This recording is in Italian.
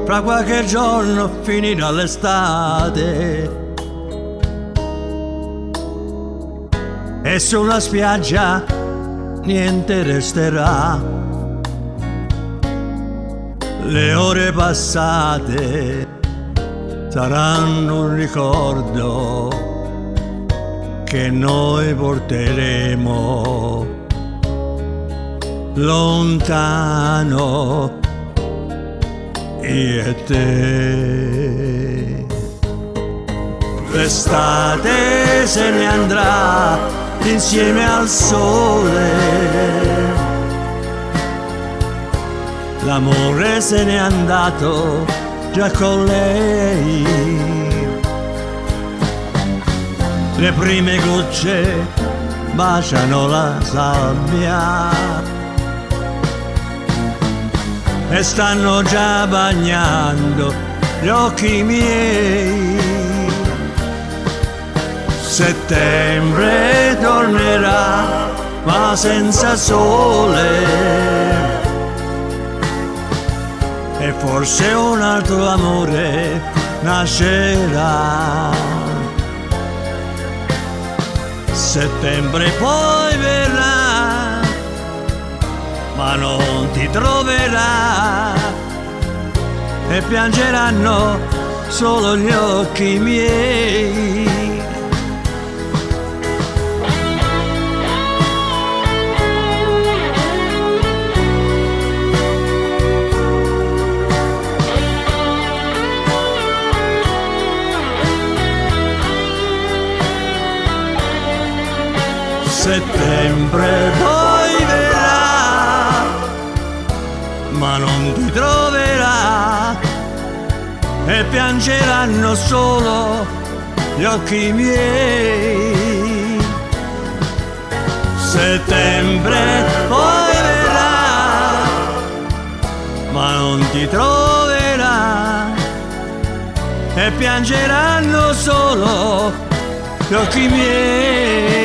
Fra qualche giorno finirà l'estate e sulla spiaggia niente resterà. Le ore passate saranno un ricordo che noi porteremo lontano, io e te. L'estate se ne andrà insieme al sole, l'amore se n'è andato già con lei. Le prime gocce baciano la sabbia e stanno già bagnando gli occhi miei. Settembre tornerà ma senza sole e forse un altro amore nascerà. Settembre poi verrà ma non ti troverà e piangeranno solo gli occhi miei. Settembre poi verrà ma non ti troverà e piangeranno solo gli occhi miei. Settembre poi verrà ma non ti troverà e piangeranno solo gli occhi miei.